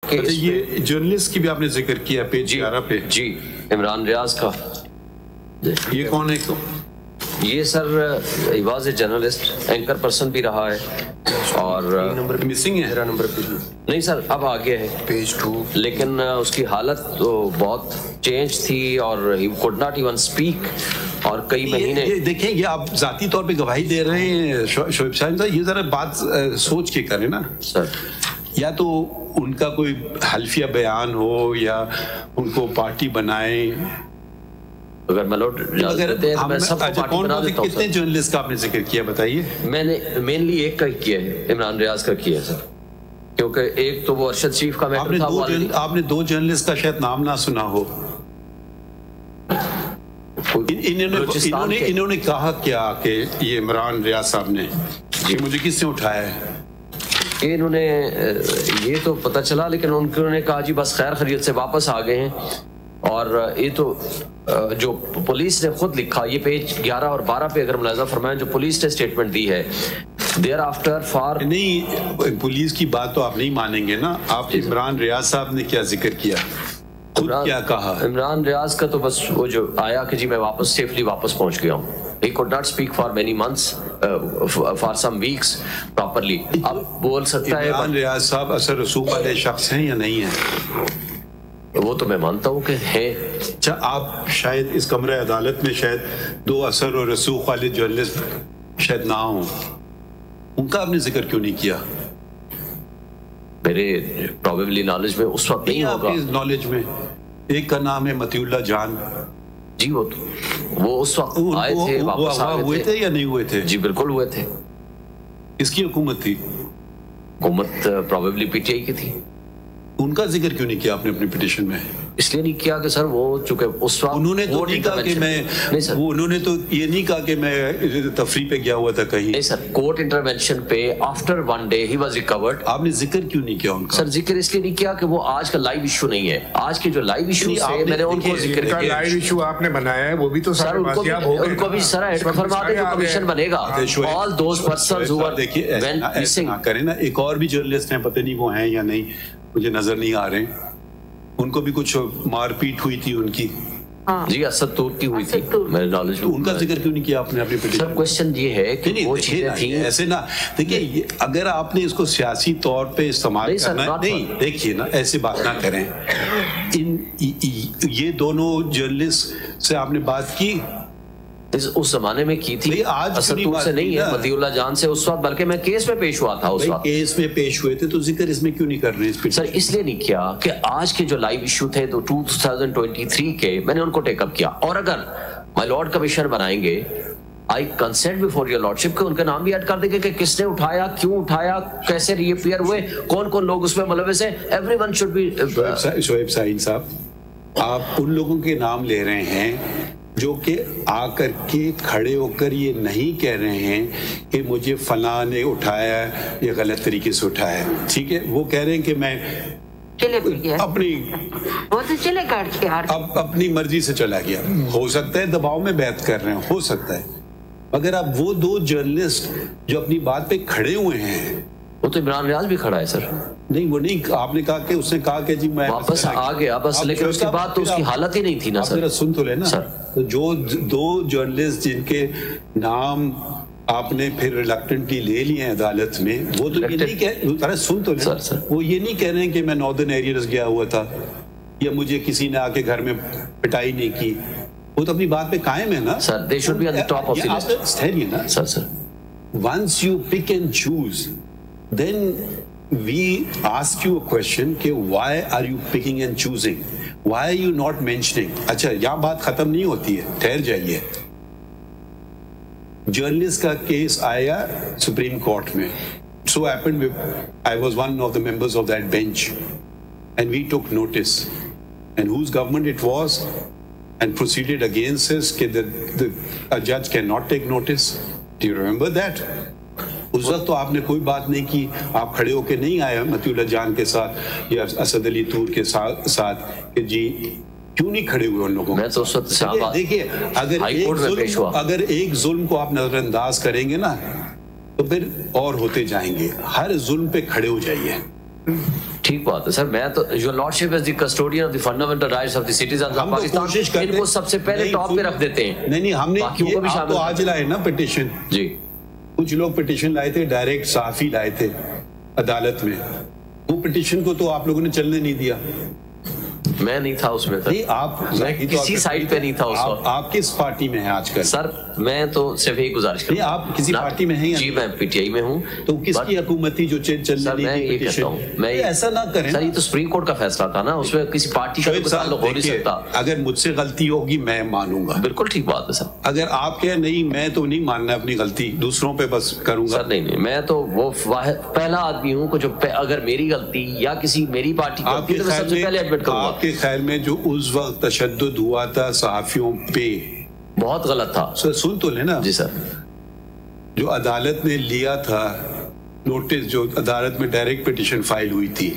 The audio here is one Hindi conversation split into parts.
अच्छा, ये जर्नलिस्ट की भी आपने जिक्र किया पेज 11 पे। जी, इमरान रियाज का। ये कौन है? ये sir he was a journalist, anchor person भी रहा है और नंबर मिसिंग है। मेरा नंबर नहीं सर, अब आ गया है पेज 2, लेकिन उसकी हालत तो बहुत चेंज थी और he could not even speak और कई महीने। ये देखें, ये आप जाती तौर पे गवाही दे रहे हैं शोएब साहब, ये जरा बात सोच के करें ना सर। या तो उनका कोई हल्फिया बयान हो या उनको पार्टी बनाए। अगर मलोट मैं सब कितने जर्नलिस्ट का आपने जिक्र किया बताइए? मैंने मेनली एक का ही किया है, इमरान रियाज का किया है सर, क्योंकि एक तो वो अरशद शरीफ का मैटर था। आपने दो जर्नलिस्ट का शायद नाम ना सुना हो। इन्होंने कहा क्या कि ये इमरान रियाज साहब ने जी मुझे किसने उठाया है? इन्होंने ये तो पता चला, लेकिन उन्होंने कहा जी बस खैर खैरियत से वापस आ गए हैं। और ये तो जो पुलिस ने खुद लिखा, ये पेज 11 और 12 पे अगर मुलाजा फरमाएं, जो पुलिस ने स्टेटमेंट दी है देयर आफ्टर फॉर। नहीं, पुलिस की बात तो आप नहीं मानेंगे ना। आप इमरान रियाज साहब ने क्या जिक्र किया, खुद क्या कहा? इमरान रियाज का तो बस वो जो आया कि जी मैं वापस सेफली वापस पहुंच गया हूँ। He could not speak for many months, for some weeks properly. अब बोल सकता है। इमरान रियाज साहब असर रसूख वाले शख्स हैं या नहीं है? वो तो मैं मानता हूँ कि है। अच्छा, आप शायद इस कमरे अदालत में शायद दो असर और रसूख वाले जर्नलिस्ट शायद ना हो, उनका आपने जिक्र क्यों नहीं किया? मेरे प्रोबेबली नॉलेज में उस वक्त नहीं होगा। नॉलेज में एक का नाम है मतीउल्लाह जान जी, वो उस वक्त आए थे, वापस आ गए हुए थे या नहीं हुए थे? जी बिल्कुल हुए थे। किसकी हुकूमत थी? हुकूमत प्रोबेबली पीटीआई की थी। उनका जिक्र क्यों नहीं किया आपने अपनी पिटीशन में? इसलिए नहीं किया कि सर वो चूंकि उस वक्त उन्होंने तो नहीं कहा कि मैं नहीं सर, उन्होंने तो ये नहीं कहा कि मैं तफरी पे गया हुआ था कहीं। नहीं सर, कोर्ट इंटरवेंशन पे after one day he was recovered. आपने जिक्र क्यों नहीं किया उनका? सर जिक्र इसलिए नहीं किया कि वो आज का लाइव इशू नहीं है। आज के जो लाइव इशू है मैंने उनको जिक्र किया। लाइव इशू आपने बनाया है, वो भी तो सर उनको भी सर फरमा दे, कमीशन बनेगा। All those persons who are देखिए मिसिंग करें ना। एक और भी जर्नलिस्ट हैं, पता नहीं वो हैं या नहीं, मुझे नजर नहीं आ रहे। उनको भी कुछ मारपीट हुई थी उनकी। जी असद तूर की हुई थी मेरे नॉलेज में। उनका जिक्र क्यों नहीं किया आपने अपनी पिटीशन? सर क्वेश्चन ये है कि वो चीजें थी ऐसे ना। देखिए अगर आपने इसको सियासी तौर पे इस्तेमाल करना नहीं, देखिए ना ऐसे बात ना करें। ये दोनों जर्नलिस्ट से आपने बात की उस जमाने में की थी। आज असदूर से नहीं है, मतीउल्लाह जान से उस वक्त, बल्कि मैं केस में पेश हुआ था उस वक्त। केस में पेश हुए थे तो जिक्र इसमें क्यों नहीं कर रहे हैं? सर इसलिए नहीं किया कि आज के जो लाइव इशू थे तो 2023 के, मैंने उनको टेकअप किया। और अगर माय लॉर्ड कमिश्नर बनाएंगे, आई कंसेंट बिफोर योर लॉर्डशिप के उनका नाम भी ऐड कर देंगे कि किसने उठाया, क्यों उठाया, कैसे रीअपीयर हुए, कौन कौन लोग उसमें मुलविस हैं। Everyone should be. Shoaib Sahin साहब, आप उन लोगों के नाम ले रहे हैं जो कि आकर के खड़े होकर ये नहीं कह रहे हैं कि मुझे फलां ने उठाया या गलत तरीके से उठाया। ठीक है, वो कह रहे हैं कि मैं अपनी वो तो चले काट के अब अपनी मर्जी से चला गया। हो सकता है दबाव में बैत कर रहे हैं, हो सकता है। मगर अब वो दो जर्नलिस्ट जो अपनी बात पे खड़े हुए हैं, वो तो इमरान रियाज भी खड़ा है सर। नहीं वो नहीं, आपने कहा कि उसने कहा कि जी मैं वापस आ गया बस, लेकिन उसके बाद तो उसकी हालत ही नहीं थी ना सर। सुन तो लेना सर, तो जो दो जर्नलिस्ट जिनके नाम आपने फिर रिलक्टेंटली ले लिए हैं अदालत में, वो तो ये नहीं कह, सुन तो लेना सर, वो ये नहीं कह रहे हैं कि मैं नॉर्दर्न एरियाज गया हुआ था या मुझे किसी ने आके घर में पिटाई नहीं की। वो तो अपनी बात पे कायम है ना sir. They should be on the top of the list. ठहरिए ना sir. Once you pick and choose, then we ask you a question कि why are you picking and choosing? Why are you not mentioning? अच्छा, यहाँ बात खत्म नहीं होती है, ठहर जाइए। जर्नलिस्ट का केस आया सुप्रीम कोर्ट में। So happened I was one of the members of that bench and we took notice, and whose government it was, and proceeded against us कि a judge cannot take notice. Do you remember that? उस वक्त तो आपने कोई बात नहीं की, आप खड़े होके नहीं आए मतीउल्लाह जान के साथ या असद अली तूर के साथ कि जी क्यों नहीं खड़े हुए उन लोगों? मैं तो उस वक्त देखिए, अगर एक जुल्म को आप नजरअंदाज करेंगे ना तो फिर और होते जाएंगे। हर जुल्म पे खड़े हो जाइए। ठीक बात है सर। मैं तो your lordship is the custodian of the fundamental rights of the citizens of Pakistan, इनको सबसे पहले टॉप पे रख देते हैं। नहीं हमने बाकियों को भी शामिल तो आज लाए ना पिटीशन जी, कुछ लोग पिटीशन लाए थे, डायरेक्ट सहाफी लाए थे अदालत में, वो पिटीशन को तो आप लोगों ने चलने नहीं दिया। मैं नहीं था उसमें सर। नहीं आप किसी साइड पे नहीं था उस वक्त। आप किस पार्टी में हैं आजकल? सर मैं तो सिर्फ एक गुजारिश नहीं आप किसी पार्टी में हैं? जी मैं पीटीआई में हूँ। तो किसकी हुकूमत थी जो चलने नहीं दी? ये कहता हूँ मैं, ऐसा ना करें सर। ये तो सुप्रीम कोर्ट का फैसला था ना, उसमें किसी पार्टी का ताल्लुक हो नहीं सकता। अगर मुझसे गलती होगी मैं मानूंगा, बिल्कुल ठीक बात है सर। अगर आप कहें नहीं मैं तो नहीं मानना अपनी गलती, दूसरों पे बस करूंगा। सर नहीं मैं तो वो पहला आदमी हूँ जो अगर मेरी गलती या किसी मेरी पार्टी की गलती तो सबसे पहले एडमिट करूंगा। आपके ख्याल में जो उस वक्त तशद्दुद हुआ था सहाफियों पे बहुत गलत था सर? सुन तो लेना जी सर। जो अदालत ने लिया था नोटिस, जो अदालत में डायरेक्ट पिटीशन फाइल हुई थी,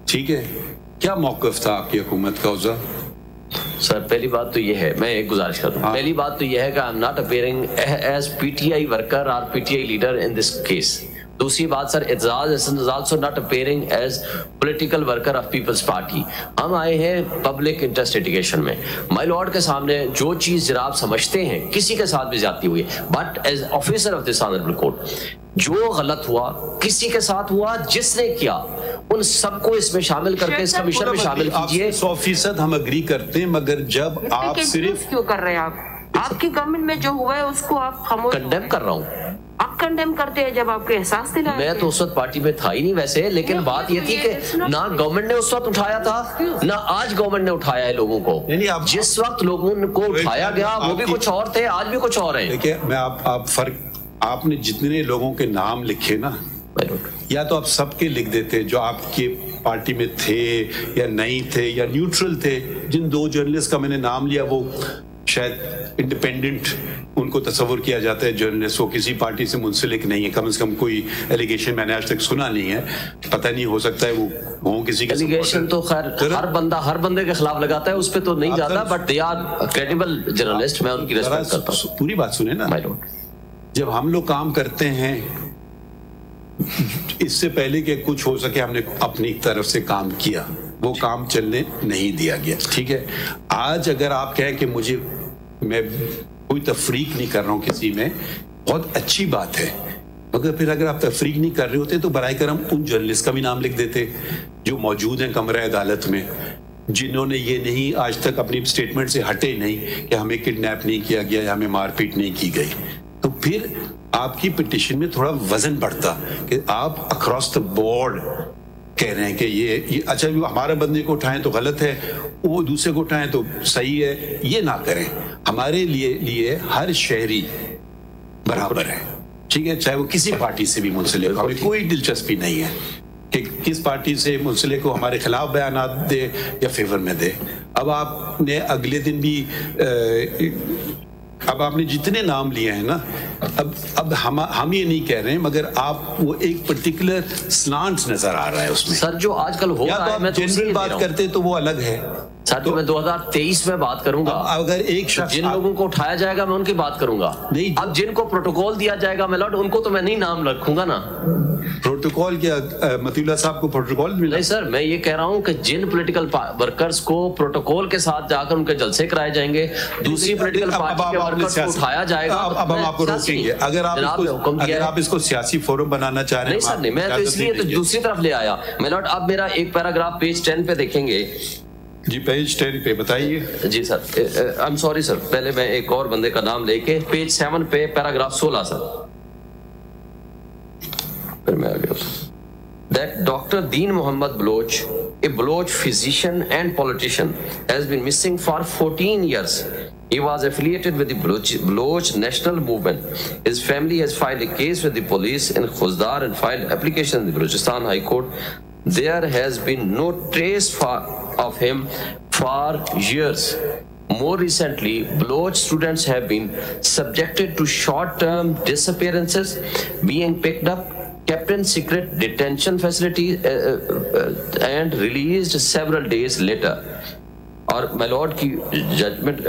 ठीक है, क्या मौकफ था आपकी हुकूमत का उस वक्त? सर पहली बात तो ये है, मैं एक गुजारिश कर रहा हूँ। पहली बात तो ये है कि I am not appearing as PTI worker और PTI leader in this case. दूसरी बात sir, Ejaz is also not appearing as political worker of Peoples Party. हम आए हैं पब्लिक इंटरेस्ट लिटिगेशन में। माय लॉर्ड के सामने जो चीज जनाब समझते हैं किसी के साथ भी ज्यादती हुई है, but as officer of this honourable court जो गलत हुआ किसी के साथ हुआ, जिसने किया उन सबको इसमें शामिल करके इस कमीशन में शामिल कीजिए। 100% हम अग्री करते हैं, मगर जब आप सिर्फ क्यों कर रहे हैं? आप आपकी गवर्नमेंट में जो हुआ है उसको आप कंडेम कर रहा हूँ। आप कंडेम करते हैं जब आपके एहसास दिलाते हैं। मैं तो उस वक्त पार्टी में था ही नहीं वैसे, लेकिन बात ये थी कि ना गवर्नमेंट ने उस वक्त उठाया था ना आज गवर्नमेंट ने उठाया है लोगों को। जिस वक्त लोगों को उठाया गया वो भी कुछ और थे, आज भी कुछ और है। देखिए मैं आप फर्क, आपने जितने लोगों के नाम लिखे ना, या तो आप सबके लिख देते जो आपके पार्टी में थे या नहीं थे या न्यूट्रल थे। जिन दो जर्नलिस्ट का मैंने नाम लिया वो शायद इंडिपेंडेंट उनको तस्वुर किया जाता है जर्नलिस्ट, वो किसी पार्टी से मुंसलिक नहीं है, कम से कम कोई एलिगेशन मैंने आज तक सुना नहीं है। पता नहीं, हो सकता है वो किसी एलिगेशन तो खैर हर बंदे के खिलाफ लगाता है, उस पर तो नहीं जाता, but they are credible journalist. मैं उनकी रिस्पेक्ट करता हूं। पूरी बात सुने ना, जब हम लोग काम करते हैं इससे पहले कि कुछ हो सके हमने अपनी तरफ से काम किया, वो काम चलने नहीं दिया गया, ठीक है। आज अगर आप कहें कि मैं कोई तफरीक नहीं कर रहा हूं किसी में, बहुत अच्छी बात है, मगर फिर अगर आप तफरीक नहीं कर रहे होते तो बराए करम उन जर्नलिस्ट का भी नाम लिख देते जो मौजूद हैं कमरा अदालत में, जिन्होंने ये नहीं आज तक अपनी स्टेटमेंट से हटे नहीं कि हमें किडनैप नहीं किया गया या हमें मारपीट नहीं की गई। तो फिर आपकी पिटीशन में थोड़ा वजन बढ़ता कि आप अक्रॉस द बोर्ड कह रहे हैं कि ये अच्छा हमारे बंदे को उठाएं तो गलत है, वो दूसरे को उठाएं तो सही है। ये ना करें। हमारे लिए हर शहरी बराबर है, ठीक है, चाहे वो किसी पार्टी से भी मुंसलिक हो। हमें कोई दिलचस्पी नहीं है कि किस पार्टी से मुंसलिक हो, हमारे खिलाफ बयानात दे या फेवर में दे। अब आपने अगले दिन भी अब आपने जितने नाम लिए हैं ना, अब हम ये नहीं कह रहे हैं, मगर आप वो एक पर्टिकुलर स्लांट नजर आ रहा है उसमें। सर जो आजकल हो रहा है, मैं जनरल बात करते तो वो अलग है सर। तो मैं 2023 में बात करूंगा। अगर एक शख्स जिन लोगों को उठाया जाएगा मैं उनकी बात करूंगा। नहीं, अब जिनको प्रोटोकॉल दिया जाएगा मैं लॉर्ड, उनको तो मैं नहीं नाम रखूंगा ना। प्रोटोकॉल क्या मतीउल्लाह साहब को प्रोटोकॉल मिला? नहीं सर, मैं ये कह रहा हूँ कि जिन पॉलिटिकल वर्कर्स को प्रोटोकॉल के साथ जाकर उनके जलसे कराए जाएंगे, दूसरी पॉलिटिकल पार्टी के वर्कर्स को उठाया जाएगा। अब हम आपको रोकेंगे अगर आप इसको सियासी फोरम बनाना चाह रहे हैं। नहीं सर नहीं, मैं तो इसलिए तो दूसरी तरफ ले आया मैं लॉर्ड। अब मेरा एक पैराग्राफ पेज 10 पे देखेंगे जी, पेज 10 पे बताइए। जी sir, I am sorry sir, पहले मैं एक और बंदे का नाम लेके पेज 7 पे पैराग्राफ 16 सर, फिर मैं आ गया। That Dr. Deen Mohammed Baloch, a Baloch physician and politician, has been missing for 14 years. He was affiliated with the Baloch National Movement. His family has filed a case with the police in Khuzdar and filed application in the Balochistan High Court. There has been no trace of him for years. More recently, Baloch students have been subjected to short-term disappearances, being picked up, kept in secret detention facility and released several days later. और माय लॉर्ड की जजमेंट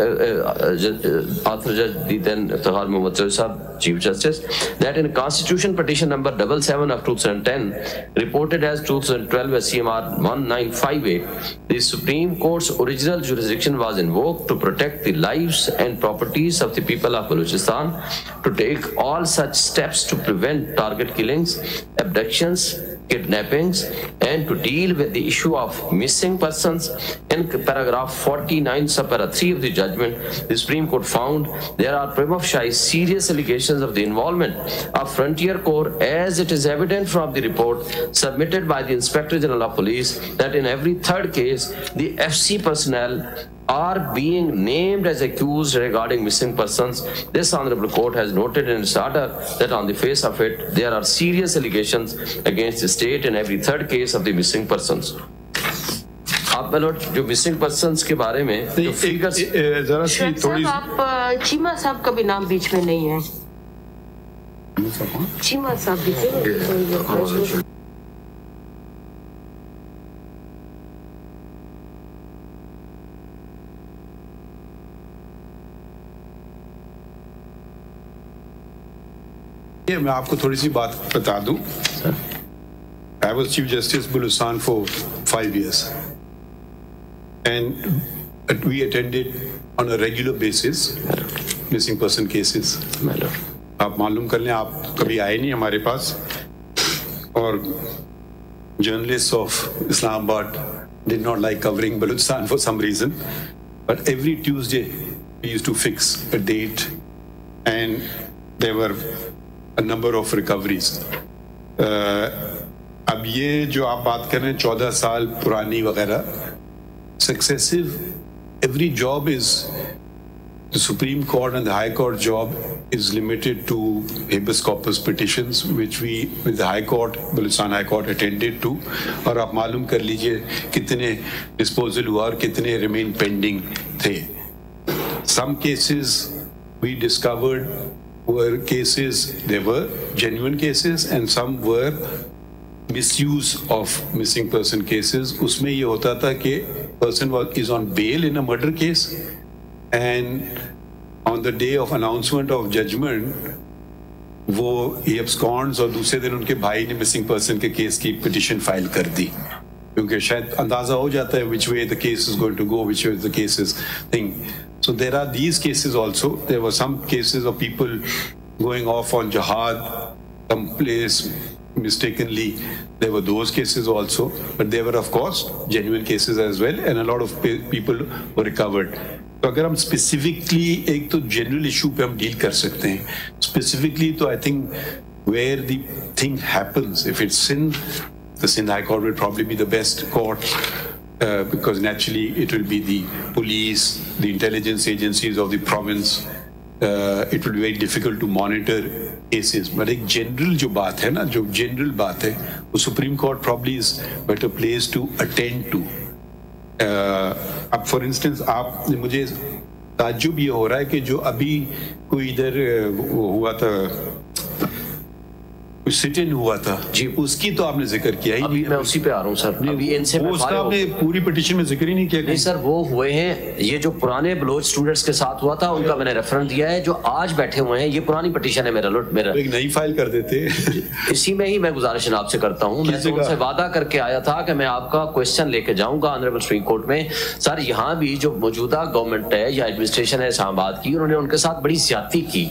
ऑथर जज दी देन इफ्तिखार मोहम्मद चौधरी साहब chief justice that in constitution petition number 77 of 2010 reported as 2012 SCMR 1958 the Supreme Court's original jurisdiction was invoked to protect the lives and properties of the people of Balochistan, to take all such steps to prevent target killings, abductions, kidnappings, and to deal with the issue of missing persons. In paragraph 49 subpara 3 of the judgment, the Supreme Court found there are prima facie serious allegations of the involvement of Frontier Corps, as it is evident from the report submitted by the Inspector General of Police that in every third case the FC personnel are being named as accused regarding missing persons. This honorable court has noted in its order that on the face of it there are serious allegations against the state in every third case of the missing persons. आप जो मिसिंग पर्सन्स के बारे में जो फिगर्स जरा सी थोड़ी आप चीमा साहब का भी नाम बीच में नहीं है। चीमा साहब भी मैं आपको थोड़ी सी बात बता दूं। I was Chief Justice Balochistan for 5 years, and we attended on a regular basis missing person cases. आप मालूम कर लें, आप कभी आए नहीं हमारे पास, और journalists of Islamabad did not like covering Balochistan for some reason, but every Tuesday we used to fix a date, and there were a number of recoveries. अब ये जो आप बात कर रहे हैं 14 साल पुरानी वगैरह, successive, every job is, the Supreme Court and the High Court job is limited to habeas corpus petitions, which we, with the High Court, Balochistan High Court, attended to. और आप मालूम कर लीजिए कितने disposal हुआ और कितने remain pending थे. Some cases we discovered were cases, there were genuine cases, and some were misuse of missing person cases. उसमें ये होता था कि person is on bail in a murder case, and on the day of announcement of judgment वो he absconds, और दूसरे दिन उनके भाई ने missing person के केस की petition फाइल कर दी, क्योंकि शायद अंदाजा हो जाता है which way the case is going to go, which way the case is thing. So there are these cases also. There were some cases of people going off on jihad someplace mistakenly. There were those cases also, but there were of course genuine cases as well, and a lot of people were recovered. तो अगर हम specifically एक तो general issue पे हम deal कर सकते हैं, specifically तो I think where the thing happens, if it's Sindh, the Sindh High Court will probably be the best court. Because naturally it will be the police, the intelligence agencies of the province. It will be very difficult to monitor cases. But एक general जो बात है ना, जो general बात है, वो Supreme Court probably is better place to attend to. अब for instance आप मुझे ताज्जुब ये हो रहा है कि जो अभी कोई इधर हुआ था, सिट इन हुआ था जी, उसकी तो आपने जिक्र किया ही नहीं। मैं उसी पे आ रहा हूँ सर। अभी इनसे वो उसका आपने पूरी पिटीशन में जिक्र ही नहीं किया। नहीं सर, वो हुए हैं, ये जो पुराने बलोच स्टूडेंट्स के साथ हुआ था उनका मैंने रेफरेंस दिया है, जो आज बैठे हुए हैं, ये पुरानी पिटीशन है मेरा एक नई फाइल कर देते। इसी में ही मैं गुजारिश आपसे करता हूँ, मैं तो उनसे वादा करके आया था कि मैं आपका क्वेश्चन लेके जाऊंगा ऑनरेबल सुप्रीम कोर्ट में। सर यहाँ भी जो मौजूदा गवर्नमेंट है या एडमिनिस्ट्रेशन है इस्लामाबाद की, उन्होंने उनके साथ बड़ी ज्यादती की।